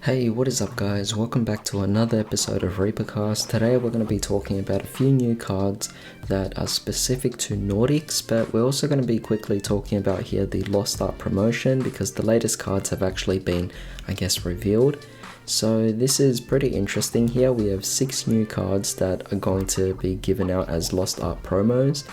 Hey, what is up guys? Welcome back to another episode of ReaperCast. Today we're going to be talking about a few new cards that are specific to Nordics, but we're also going to be quickly talking about here the Lost Art promotion because the latest cards have actually been, revealed. So this is pretty interesting here. We have 6 new cards that are going to be given out as Lost Art promos.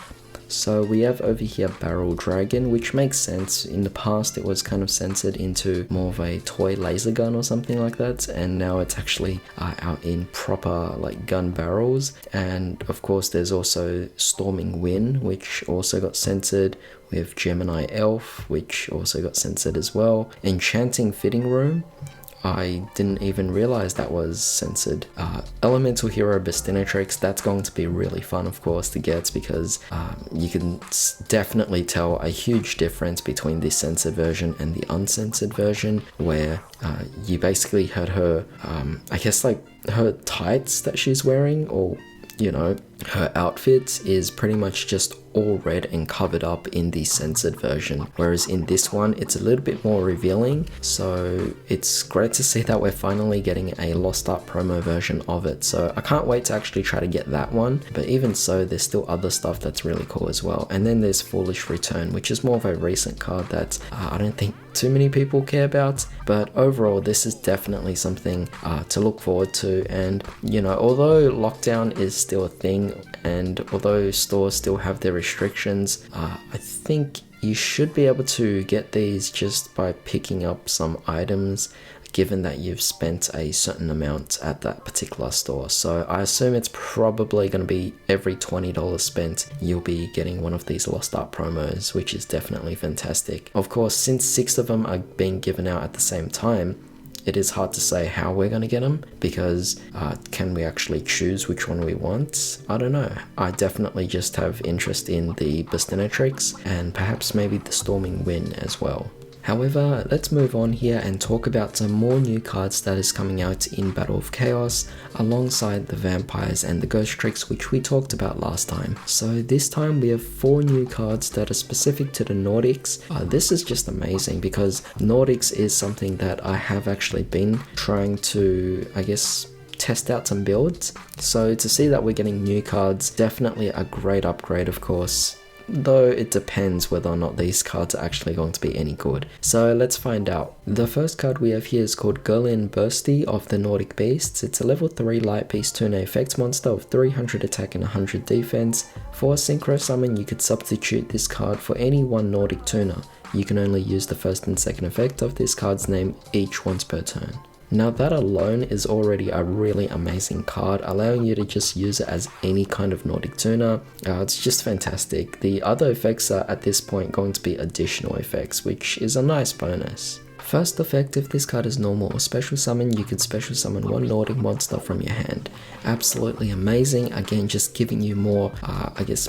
So we have over here Barrel Dragon, which makes sense. In the past it was kind of censored into more of a toy laser gun or something like that, and now it's actually out in proper gun barrels. And of course there's also Storming Wind, which also got censored. We have Gemini Elf, which also got censored as well. Enchanting Fitting Room, I didn't even realize that was censored. Elemental Hero Bastinatrix, that's going to be really fun of course to get because you can definitely tell a huge difference between the censored version and the uncensored version, where you basically heard her, her tights that she's wearing, or her outfit is pretty much just all red and covered up in the censored version, whereas in this one it's a little bit more revealing. So it's great to see that we're finally getting a Lost Art promo version of it, so I can't wait to actually try to get that one. But even so, there's still other stuff that's really cool as well. And then there's Foolish Return, which is more of a recent card that I don't think too many people care about, but overall this is definitely something to look forward to. And although lockdown is still a thing, and although stores still have their restrictions, I think you should be able to get these just by picking up some items, given that you've spent a certain amount at that particular store. So I assume it's probably going to be every $20 spent, you'll be getting one of these Lost Art promos, which is definitely fantastic. Of course, since 6 of them are being given out at the same time, it is hard to say how we're going to get them, because can we actually choose which one we want? I don't know. I definitely just have interest in the Bastinatrix and perhaps maybe the Storming Wind as well. However, let's move on here and talk about some more new cards that is coming out in Battle of Chaos, alongside the Vampires and the Ghost Tricks, which we talked about last time. So this time we have 4 new cards that are specific to the Nordics. This is just amazing because Nordics is something that I have actually been trying to, test out some builds. So to see that we're getting new cards, definitely a great upgrade of course. Though it depends whether or not these cards are actually going to be any good. So let's find out. The first card we have here is called Gerlin Bursty of the Nordic Beasts. It's a level 3 light piece tuna effect monster of 300 attack and 100 defense. For a synchro summon, you could substitute this card for any one Nordic tuna. You can only use the first and second effect of this card's name each once per turn. Now that alone is already a really amazing card, allowing you to just use it as any kind of Nordic tuna. It's just fantastic. The other effects are at this point going to be additional effects, which is a nice bonus. First effect, if this card is normal or special summon, you can special summon one Nordic monster from your hand. Absolutely amazing, again just giving you more,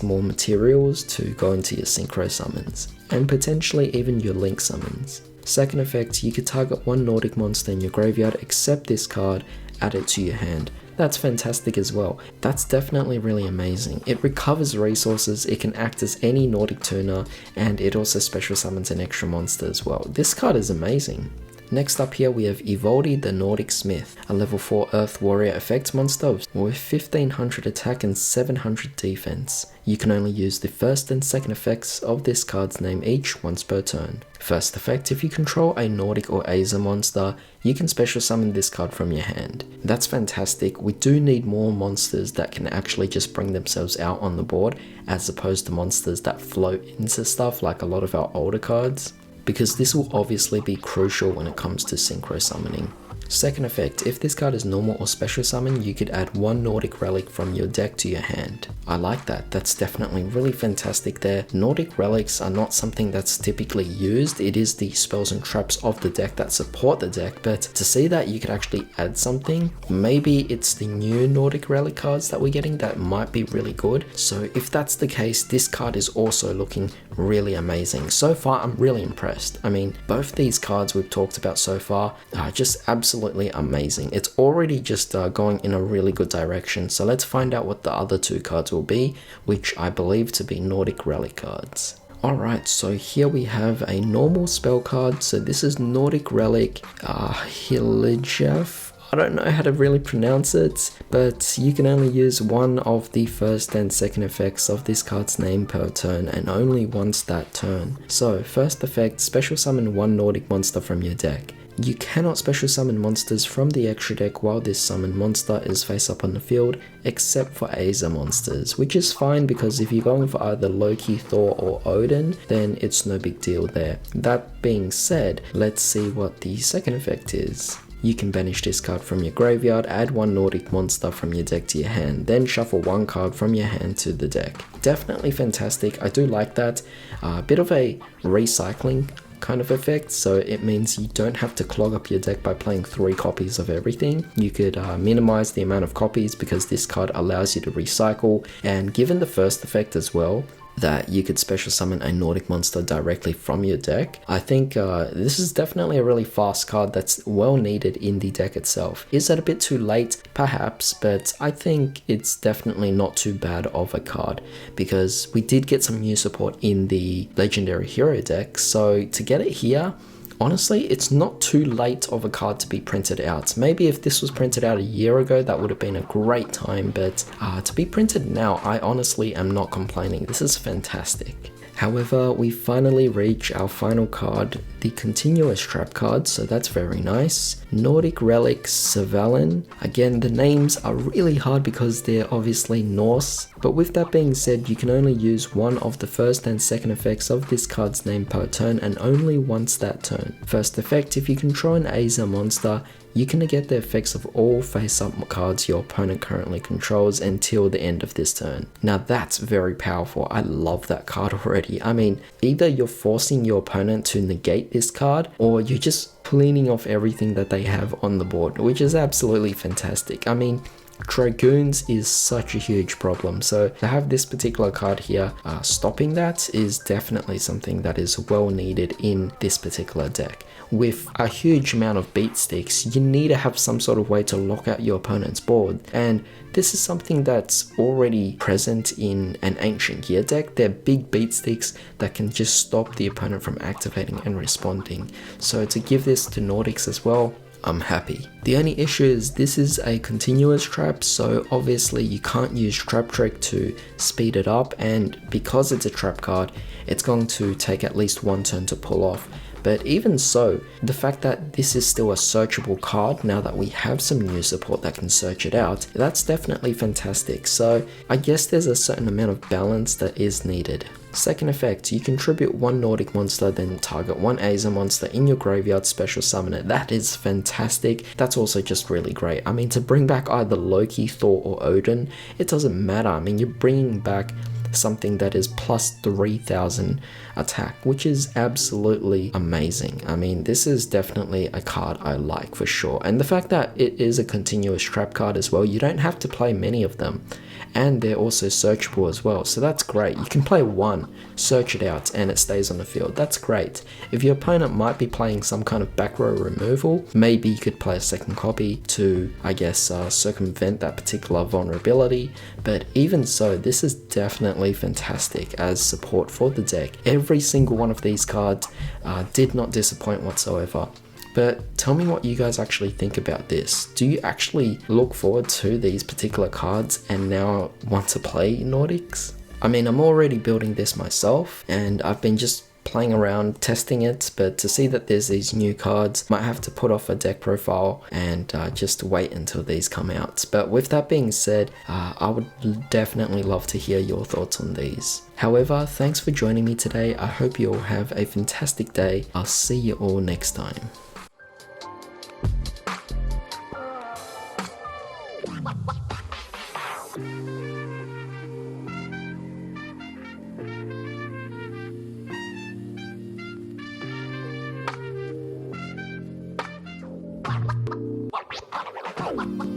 more materials to go into your synchro summons, and potentially even your link summons. Second effect, you could target one Nordic monster in your graveyard, except this card, add it to your hand. That's fantastic as well. That's definitely really amazing. It recovers resources, it can act as any Nordic tuna, and it also special summons an extra monster as well. This card is amazing. Next up here we have Evangelii the Nordic Smith, a level 4 Earth Warrior effect monster with 1500 attack and 700 defense. You can only use the first and second effects of this card's name each once per turn. First effect, if you control a Nordic or Asia monster, you can special summon this card from your hand. That's fantastic. We do need more monsters that can actually just bring themselves out on the board, as opposed to monsters that float into stuff like a lot of our older cards, because this will obviously be crucial when it comes to synchro summoning. Second effect, if this card is normal or special summon, you could add one Nordic Relic from your deck to your hand. I like that, that's definitely really fantastic there. Nordic Relics are not something that's typically used, it is the spells and traps of the deck that support the deck, but to see that you could actually add something, maybe it's the new Nordic Relic cards that we're getting that might be really good. So if that's the case, this card is also looking really amazing. So far I'm really impressed. I mean, both these cards we've talked about so far are just absolutely amazing. It's already just going in a really good direction. So let's find out what the other 2 cards will be, which I believe to be Nordic Relic cards. Alright, so here we have a normal spell card. So this is Nordic Relic, Yugioh. I don't know how to really pronounce it, but you can only use one of the first and second effects of this card's name per turn, and only once that turn. So first effect, special summon one Nordic monster from your deck. You cannot special summon monsters from the extra deck while this summoned monster is face up on the field, except for Aza monsters, which is fine because if you're going for either Loki, Thor or Odin, then it's no big deal there. That being said, let's see what the second effect is. You can banish this card from your graveyard, add one Nordic monster from your deck to your hand, then shuffle one card from your hand to the deck. Definitely fantastic, I do like that. A bit of a recycling kind of effect, so it means you don't have to clog up your deck by playing 3 copies of everything. You could minimize the amount of copies because this card allows you to recycle, and given the first effect as well, that you could special summon a Nordic monster directly from your deck, I think this is definitely a really fast card that's well needed in the deck itself. Is that a bit too late? Perhaps, but I think it's definitely not too bad of a card because we did get some new support in the Legendary Hero deck, so to get it here, honestly, it's not too late of a card to be printed out. Maybe if this was printed out a year ago, that would have been a great time, but to be printed now, I honestly am not complaining. This is fantastic. However, we finally reach our final card, the continuous trap card, so that's very nice. Nordic Relic Evangelii. Again, the names are really hard because they're obviously Norse, but with that being said, you can only use one of the first and second effects of this card's name per turn, and only once that turn. First effect, if you control an Aza monster, you can negate the effects of all face-up cards your opponent currently controls until the end of this turn. Now that's very powerful, I love that card already. I mean, either you're forcing your opponent to negate this card, or you're just cleaning off everything that they have on the board, which is absolutely fantastic. I mean, Dragoons is such a huge problem, so to have this particular card here stopping that is definitely something that is well needed in this particular deck. With a huge amount of beat sticks, you need to have some sort of way to lock out your opponent's board, and this is something that's already present in an Ancient Year deck. They're big beat sticks that can just stop the opponent from activating and responding. So to give this to Nordics as well, I'm happy. The only issue is this is a continuous trap, so obviously you can't use Trap Trick to speed it up, and because it's a trap card, it's going to take at least one turn to pull off. But even so, the fact that this is still a searchable card now that we have some new support that can search it out, that's definitely fantastic. So I guess there's a certain amount of balance that is needed. Second effect, you contribute one Nordic monster, then target one Aza monster in your graveyard, special summon it. That is fantastic. That's also just really great. I mean, to bring back either Loki, Thor or Odin, it doesn't matter. I mean, you're bringing back something that is plus 3000 attack, which is absolutely amazing. I mean, this is definitely a card I like for sure. And the fact that it is a continuous trap card as well, you don't have to play many of them. And they're also searchable as well, so that's great. You can play one, search it out, and it stays on the field. That's great. If your opponent might be playing some kind of back row removal, maybe you could play a second copy to, I guess, circumvent that particular vulnerability. But even so, this is definitely fantastic as support for the deck. Every single one of these cards did not disappoint whatsoever. But tell me what you guys actually think about this. Do you actually look forward to these particular cards and now want to play Nordics? I mean, I'm already building this myself and I've been just playing around testing it, but to see that there's these new cards, might have to put off a deck profile and just wait until these come out. But with that being said, I would definitely love to hear your thoughts on these. However, thanks for joining me today. I hope you all have a fantastic day. I'll see you all next time. What?